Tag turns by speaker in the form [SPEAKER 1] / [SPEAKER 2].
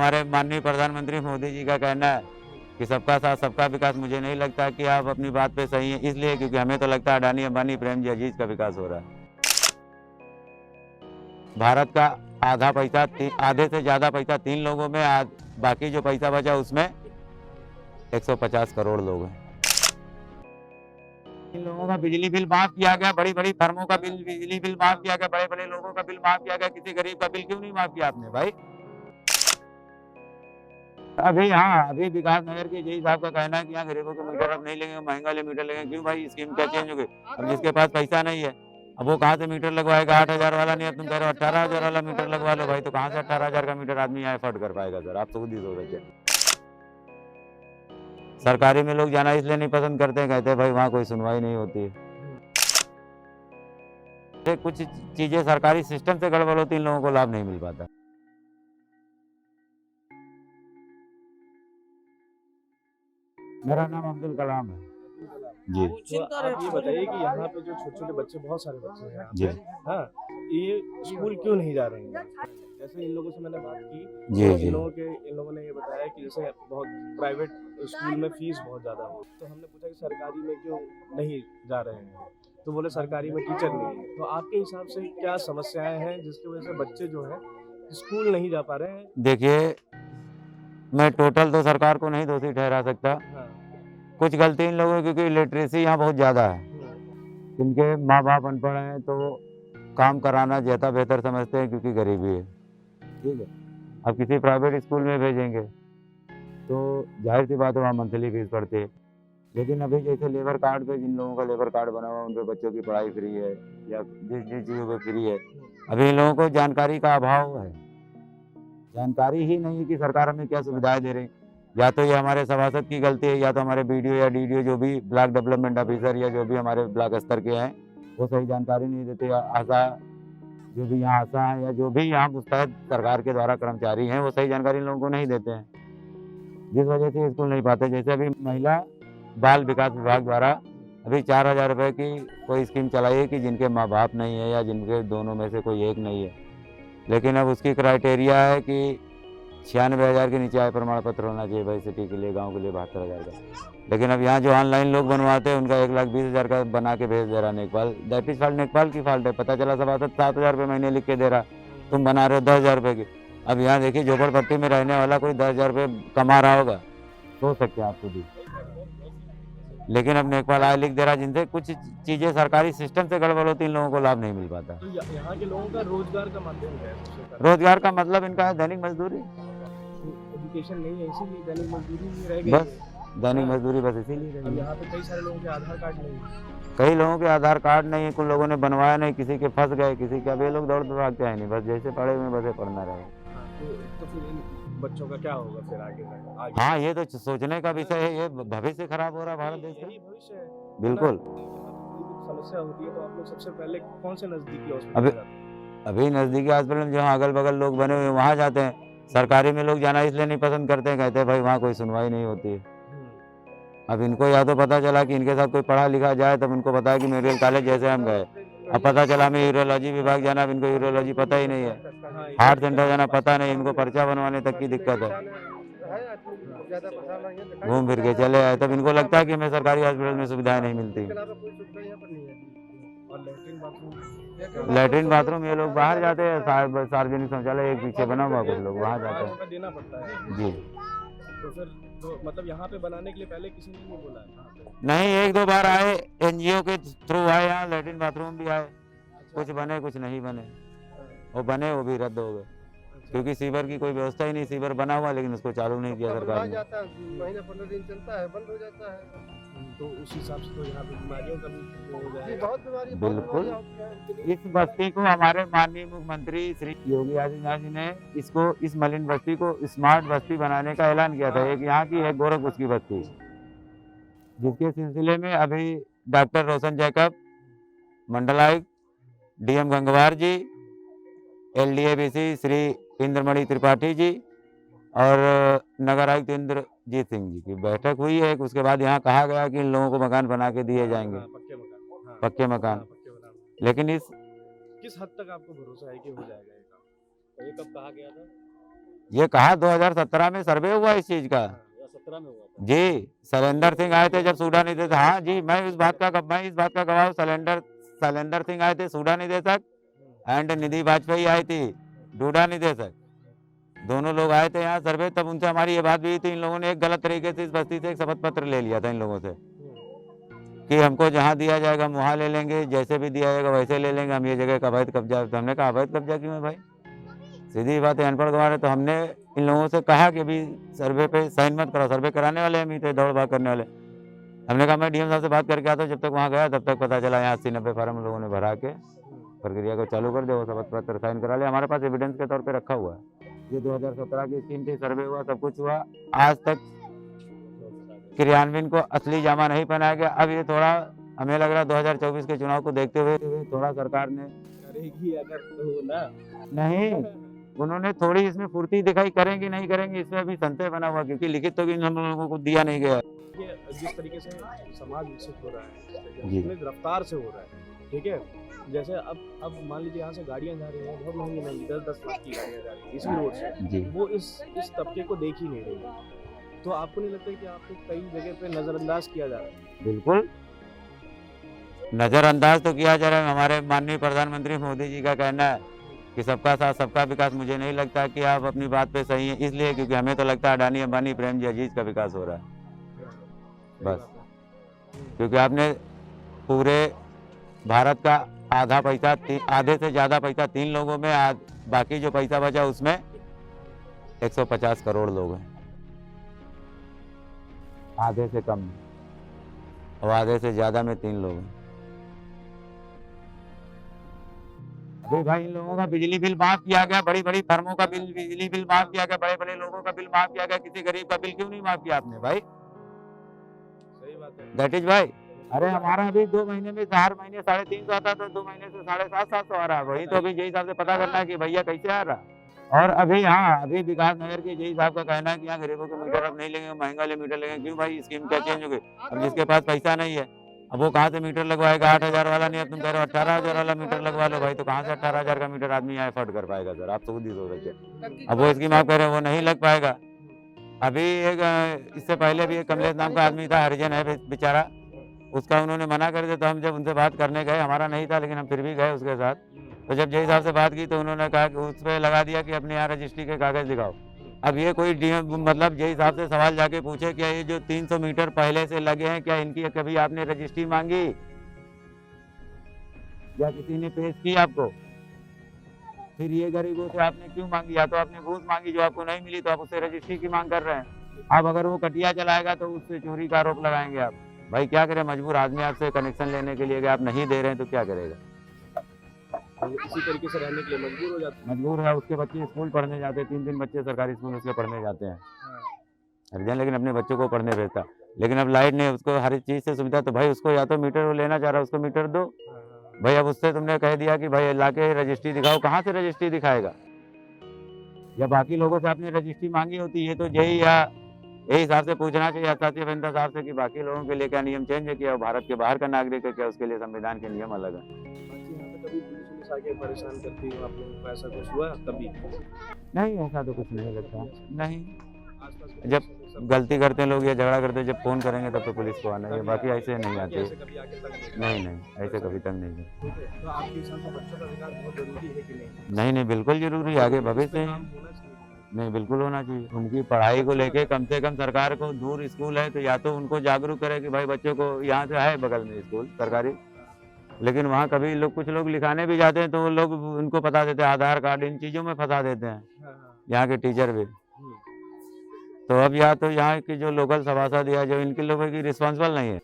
[SPEAKER 1] हमारे माननीय प्रधानमंत्री मोदी जी का कहना है कि सबका साथ सबका विकास, मुझे नहीं लगता कि आप अपनी बात पे सही हैं, इसलिए क्योंकि हमें तो लगता है अडानी अंबानी प्रेम जी अजीज का विकास हो रहा है। भारत का आधा पैसा आधे से ज्यादा पैसा 3 लोगों में, बाकी जो पैसा बचा उसमें 150 करोड़ लोग हैं। इन लोगों का बिजली बिल माफ किया गया, बड़ी बड़ी फर्मों का बिजली बिल माफ किया गया, बड़े बड़े लोगों का बिल माफ किया गया, किसी गरीब का बिल क्यों नहीं माफ किया आपने भाई? अभी विकास नगर के जय साहब का कहना है कि यहाँ गरीबों के मीटर अब नहीं लेंगे, महंगा वाले मीटर लेंगे। क्यों भाई, स्कीम क्या चेंज हो गई? अब जिसके पास पैसा नहीं है अब वो कहाँ से मीटर लगवाएगा? 8,000 वाला नहीं, अब तुम कह रहे हो 18,000 वाला मीटर लगवा लो भाई, तो कहाँ से 18,000 का मीटर आदमी यहाँ अफोर्ड कर पाएगा? सर आप तो खुद ही सोच रहे थे। सरकारी में लोग जाना इसलिए नहीं पसंद करते, कहते हैं भाई वहाँ कोई सुनवाई नहीं होती है। कुछ चीजें सरकारी सिस्टम से गड़बड़ होती, इन लोगों को लाभ नहीं मिल पाता। मेरा नाम अब्दुल कलाम है जी।
[SPEAKER 2] तो आप ये बताइए कि यहाँ पे जो छोटे छोटे बच्चे, बहुत सारे बच्चे हैं यहाँ
[SPEAKER 1] जी।
[SPEAKER 2] पे, हाँ, ये स्कूल क्यों नहीं जा रहे हैं? जैसे इन लोगों से मैंने बात की
[SPEAKER 1] जी,
[SPEAKER 2] तो
[SPEAKER 1] जी।
[SPEAKER 2] इन लोगों ने ये बताया कि जैसे बहुत प्राइवेट स्कूल में फीस बहुत ज़्यादा हो, तो हमने पूछा कि सरकारी में क्यों नहीं जा रहे हैं, तो बोले सरकारी में टीचर नहीं है। तो आपके हिसाब से क्या समस्याएं हैं जिसकी वजह से बच्चे जो है स्कूल नहीं जा पा रहे हैं?
[SPEAKER 1] देखिए, मैं टोटल तो सरकार को नहीं दोषी ठहरा सकता,
[SPEAKER 2] हाँ।
[SPEAKER 1] कुछ गलती इन लोगों की, क्योंकि लिटरेसी यहाँ बहुत ज़्यादा है। इनके माँ बाप अनपढ़ हैं तो काम कराना ज़्यादा बेहतर समझते हैं, क्योंकि गरीबी है, ठीक है। अब किसी प्राइवेट स्कूल में भेजेंगे तो जाहिर सी बात है वहाँ मंथली फीस पड़ती है। लेकिन अभी जैसे लेबर कार्ड पे, जिन लोगों का लेबर कार्ड बना हुआ है उन पे बच्चों की पढ़ाई फ्री है, या जिस जिस चीज़ों पे फ्री है, अभी इन लोगों को जानकारी का अभाव है। जानकारी ही नहीं है कि सरकार हमें क्या सुविधाएं दे रही है। या तो ये हमारे सभासद की गलती है, या तो हमारे बीडीओ या डीडीओ जो भी ब्लॉक डेवलपमेंट ऑफिसर या जो भी हमारे ब्लॉक स्तर के हैं वो सही जानकारी नहीं देते। आशा जो भी यहाँ आशा है या जो भी यहाँ मुस्तैद सरकार के द्वारा कर्मचारी हैं वो सही जानकारी इन लोगों को नहीं देते हैं, जिस वजह से स्कूल नहीं पाते। जैसे अभी महिला बाल विकास विभाग द्वारा अभी 4,000 रुपये की कोई स्कीम चलाई है कि जिनके माँ बाप नहीं है या जिनके दोनों में से कोई एक नहीं है, लेकिन अब उसकी क्राइटेरिया है कि 96,000 के नीचे आय प्रमाण पत्र होना चाहिए भाई, सिटी के लिए, गांव के लिए 72,000 का। लेकिन अब यहाँ जो ऑनलाइन लोग बनवाते हैं उनका 1,20,000 का बना के भेज दे रहा नेकपाल। दैट इज फॉल्ट, नेकपाल की फॉल्ट है। पता चला सभासद 7,000 रुपये महीने लिख के दे रहा, तुम बना रहे हो 10,000 रुपये की। अब यहाँ देखिए झोपड़पट्टी में रहने वाला कोई 10,000 रुपये कमा रहा होगा, सोच सकते हैं आप खुद ही। लेकिन अब नेकपाल आय लिख दे रहा, जिनसे कुछ चीजें सरकारी सिस्टम से गड़बड़ होती, इन लोगों को लाभ नहीं मिल पाता।
[SPEAKER 2] तो यहाँ के लोगों का रोजगार का माध्यम क्या है?
[SPEAKER 1] रोजगार का मतलब इनका है दैनिक मजदूरी।
[SPEAKER 2] एजुकेशन नहीं है इसीलिए दैनिक मजदूरी ही रह गई
[SPEAKER 1] बस दैनिक मजदूरी बस इसीलिए
[SPEAKER 2] अब यहाँ पे कई सारे लोगों के आधार कार्ड नहीं है।
[SPEAKER 1] कई लोगों के आधार कार्ड नहीं है, कुछ लोगों ने बनवाया नहीं, किसी के फंस गए, किसी के। अब ये लोग दौड़ भाग के आए नहीं, बस जैसे पढ़े हुए बसे पढ़ना रहे।
[SPEAKER 2] तो फिर इन बच्चों का क्या होगा फिर आगे?
[SPEAKER 1] हाँ, ये तो सोचने का विषय है, ये भविष्य खराब हो रहा है भारत देश का।
[SPEAKER 2] यही भविष्य है।
[SPEAKER 1] बिल्कुल।
[SPEAKER 2] समस्या होती है तो आप लोग सबसे पहले कौन से नजदीकी हॉस्पिटल जाते हैं?
[SPEAKER 1] अभी नजदीकी हॉस्पिटल में जहाँ अगल बगल लोग बने हुए वहाँ जाते हैं। सरकारी में लोग जाना इसलिए नहीं पसंद करते हैं, कहते हैं भाई वहाँ कोई सुनवाई नहीं होती है। अब इनको या तो पता चला कि इनके साथ कोई पढ़ा लिखा जाए, तब इनको पता है कि मेडिकल कॉलेज जैसे हम गए। अब पता चला हमें यूरोलॉजी विभाग जाना, अब इनको यूरोलॉजी पता ही नहीं है। हार्ट सेंटर जाना पता नहीं, इनको पर्चा बनवाने तक की दिक्कत है। घूम फिर के चले आए, तब इनको लगता है कि हमें सरकारी हॉस्पिटल में सुविधाएं नहीं मिलती। लैट्रिन बाथरूम ये लोग बाहर जाते हैं, सार्वजनिक शौचालय एक पीछे बना हुआ, कुछ लोग वहाँ जाते हैं।
[SPEAKER 2] देना पड़ता है
[SPEAKER 1] जी।
[SPEAKER 2] तो फिर तो मतलब यहाँ पे बनाने के लिए पहले किसी ने नहीं बोला है?
[SPEAKER 1] नहीं, 1-2 बार आए, एनजीओ के थ्रू आए, यहाँ लैट्रिन बाथरूम भी आए, कुछ बने कुछ नहीं बने, और बने वो भी रद्द हो गए, क्योंकि सीवर की कोई व्यवस्था ही नहीं। सीवर बना हुआ लेकिन उसको चालू नहीं किया सरकार ने।
[SPEAKER 3] महीना 15 दिन चलता है, बंद हो जाता है।
[SPEAKER 2] तो उस हिसाब से तो यहाँ पे बीमारियों का भी हो जाएगा।
[SPEAKER 3] बहुत बीमारी,
[SPEAKER 1] बिल्कुल। इस बस्ती को हमारे माननीय मुख्यमंत्री श्री योगी आदित्यनाथ जी ने इस मलिन बस्ती को स्मार्ट बस्ती बनाने का ऐलान किया था। एक यहाँ की है गोरखपुर की बस्ती, जिसके सिलसिले में अभी डॉक्टर रोशन जैकब, मंडलायुक्त डीएम गंगवार जी, एलडीएबीसी श्री इंद्रमणि त्रिपाठी जी और नगर आयुक्त इंद्रजीत सिंह जी की बैठक हुई है। उसके बाद यहाँ कहा गया कि इन लोगों को मकान बना के दिए जाएंगे, पक्के मकान। लेकिन
[SPEAKER 2] किस हद तक आपको भरोसा है कि हो जाएगा ये काम? ये कब कहा गया था?
[SPEAKER 1] ये कहा 2017 में सर्वे हुआ इस चीज का
[SPEAKER 2] 17 में हुआ था।
[SPEAKER 1] जी। शैलेंद्र सिंह आए थे जब सूडा निदेशक, हाँ जी, मैं इस बात का गवाह हूँ। शैलेंद्र सिंह आए थे सूडा निदेशक एंड निधि वाजपेयी आई थी डूडा निदेशक, दोनों लोग आए थे यहाँ सर्वे। तब उनसे हमारी ये बात भी हुई थी। इन लोगों ने एक गलत तरीके से इस बस्ती से एक शपथ पत्र ले लिया था इन लोगों से कि हमको जहाँ दिया जाएगा हम वहाँ ले लेंगे, जैसे भी दिया जाएगा वैसे ले लेंगे, हम ये जगह का अवैध कब्जा। तो हमने कहा अवैध कब्जा क्यों है भाई, सीधी बात है, अनपढ़ गवार है। तो हमने इन लोगों से कहा कि अभी सर्वे पे साइन मत करो, सर्वे कराने वाले हम ही थे, दौड़ भाग करने वाले। हमने कहा मैं डीएम साहब से बात करके आता हूँ। जब तक वहाँ गया तब तक पता चला यहाँ 80-90 फार्म लोगों ने भरा के प्रक्रिया को चालू कर दिया, वो शपथ पत्र साइन करा लिया। हमारे पास एविडेंस के तौर पे रखा हुआ है। ये 2017 की स्कीम थी, सर्वे हुआ, सब कुछ हुआ, आज तक क्रियान्वयन को असली जामा नहीं पहनाया गया। अब ये थोड़ा हमें लग रहा है 2024 के चुनाव को देखते हुए थोड़ा सरकार ने
[SPEAKER 2] करेगी अगर तो ना,
[SPEAKER 1] नहीं, उन्होंने थोड़ी इसमें फुर्ती दिखाई, करेंगी नहीं करेंगी इसमें अभी संशय बना हुआ, क्योंकि लिखित तो भी हम लोगों को दिया नहीं गया।
[SPEAKER 2] ये जिस तरीके से समाज विकसित हो रहा है,
[SPEAKER 1] जी।
[SPEAKER 2] जितने रफ्तार से हो रहा है, ठीक है, जैसे अब मान लीजिए यहाँ से गाड़ियाँ जा रही हैं, बहुत महंगी महंगी 10-10 लाख की गाड़ियाँ जा रही हैं इसी रोड से,
[SPEAKER 1] जी
[SPEAKER 2] वो इस तबके को देख ही नहीं रही है। तो आपको नहीं लगता कि आपको कई जगह पे नजरअंदाज किया जा रहा है?
[SPEAKER 1] बिल्कुल नजरअंदाज तो किया जा रहा है। हमारे माननीय प्रधानमंत्री मोदी जी का कहना है कि सबका साथ सबका विकास। मुझे नहीं लगता कि आप अपनी बात पे सही हैं, इसलिए क्योंकि हमें तो लगता है अडानी अंबानी प्रेम जी अजीज का विकास हो रहा है बस। क्योंकि आपने पूरे भारत का आधा पैसा, आधे से ज़्यादा पैसा 3 लोगों में, बाकी जो पैसा बचा उसमें 150 करोड़ लोग हैं, आधे से कम और आधे से ज़्यादा में 3 लोग हैं। अभी भाई इन लोगों का बिजली बिल माफ किया गया, बड़ी बड़ी फर्मों का बिजली बिल माफ किया गया, बड़े बड़े लोगों का बिल माफ किया गया, किसी गरीब का बिल क्यों नहीं माफ किया आपने भाई?
[SPEAKER 2] सही बात है।
[SPEAKER 1] दैट इज भाई। अरे हमारा अभी 2 महीने में 4 महीने 350 आता था, 2 महीने से 750 आ रहा है। वही तो अभी जय साहब से पता करना है कि भैया कैसे आ रहा। और अभी हाँ, अभी विकास नगर के जय साहब का कहना है कि यहाँ गरीबों के मीटर अब नहीं लेंगे, महंगा वाले मीटर लेंगे। क्यों भाई, स्कीम क्या चेंज हो गई? अब जिसके पास पैसा नहीं है अब वो कहाँ से मीटर लगवाएगा? 8,000 वाला नहीं, अब तुम कह रहे हो 18,000 वाला मीटर लगवा लो भाई, तो कहाँ से 18,000 का मीटर आदमी यहाँ अफोर्ड कर पाएगा सर? आप तो खुद ही सोच रहे। अब वो स्कीम आप कह रहे हो वो नहीं लग पाएगा। अभी एक इससे पहले भी एक कमलेश नाम का आदमी था, हरिजन है बेचारा, उसका उन्होंने मना कर दिया। तो हम जब उनसे बात करने गए, हमारा नहीं था लेकिन हम फिर भी गए उसके साथ, तो जब जय साहब से बात की तो उन्होंने कहा कि उस पर लगा दिया कि अपने यहाँ रजिस्ट्री के कागज दिखाओ। अब ये कोई मतलब जय साहब से सवाल जाके पूछे क्या ये जो 300 मीटर पहले से लगे हैं, क्या इनकी कभी आपने रजिस्ट्री मांगी या किसी ने पेश की आपको? फिर ये गरीबों से आपने क्यों मांगी? या तो आपने घूस मांगी जो आपको नहीं मिली, तो आप उससे रजिस्ट्री की मांग कर रहे हैं। अब अगर वो कटिया चलाएगा तो उससे चोरी का आरोप लगाएंगे आप। भाई क्या करें, मजबूर आदमी आपसे कनेक्शन लेने के लिए, अगर आप नहीं दे रहे हैं तो क्या करेगा?
[SPEAKER 2] इसी तरीके से रहने के लिए मजबूर हो जाते
[SPEAKER 1] मजबूर है। उसके बच्चे स्कूल पढ़ने जाते हैं, 3 बच्चे सरकारी स्कूल उसके पढ़ने जाते हैं हरिजन, लेकिन अपने बच्चों को पढ़ने भेजता। लेकिन अब लाइट नहीं, उसको हर चीज़ से सुविधा, तो भाई उसको या तो मीटर वो लेना चाह रहा है उसको मीटर दो भाई। अब उससे तुमने कह दिया कि भाई लाके रजिस्ट्री दिखाओ, कहाँ से रजिस्ट्री दिखाएगा? या बाकी लोगों से आपने रजिस्ट्री मांगी होती है तो यही या यही हिसाब से पूछना चाहिए आचार्य अभियंता साहब से कि बाकी लोगों के लिए क्या नियम चेंज है, क्या भारत के बाहर का नागरिक है, क्या उसके लिए संविधान के नियम अलग है?
[SPEAKER 2] बाकी यहाँ पे कभी पुलिस आके परेशान करती है, आप लोगों को ऐसा कुछ हुआ कभी?
[SPEAKER 1] नहीं, ऐसा तो कुछ नहीं लगता। नहीं,
[SPEAKER 2] आसपास के
[SPEAKER 1] जब
[SPEAKER 2] पुलिस सब
[SPEAKER 1] गलती करते हैं लोग या झगड़ा करते हैं, जब फोन करेंगे तब तो पुलिस को आना है,
[SPEAKER 2] कभी
[SPEAKER 1] बाकी ऐसे नहीं आते।
[SPEAKER 2] ऐसे कभी आके तक
[SPEAKER 1] नहीं, ऐसे कभी तक नहीं।
[SPEAKER 2] ठीक है, तो आपके हिसाब से बच्चों का विकास बहुत जरूरी है कि नहीं?
[SPEAKER 1] नहीं, बिल्कुल जरूरी है, आगे भविष्य है।
[SPEAKER 2] काम होना चाहिए।
[SPEAKER 1] नहीं, बिल्कुल होना चाहिए। उनकी पढ़ाई को लेके कम से कम सरकार को, दूर स्कूल है तो या तो उनको जागरूक करे कि भाई बच्चों को, यहाँ से है बगल में स्कूल सरकारी, लेकिन वहाँ कभी लोग, कुछ लोग लिखाने भी जाते हैं तो वो लोग उनको फंसा देते हैं, आधार कार्ड इन चीज़ों में फंसा देते हैं
[SPEAKER 2] हाँ।
[SPEAKER 1] यहाँ के टीचर भी।
[SPEAKER 2] हम्म।
[SPEAKER 1] तो अब या तो यहाँ की जो लोकल सभासद या जो इनके लोगों की रिस्पॉन्सिबल नहीं है,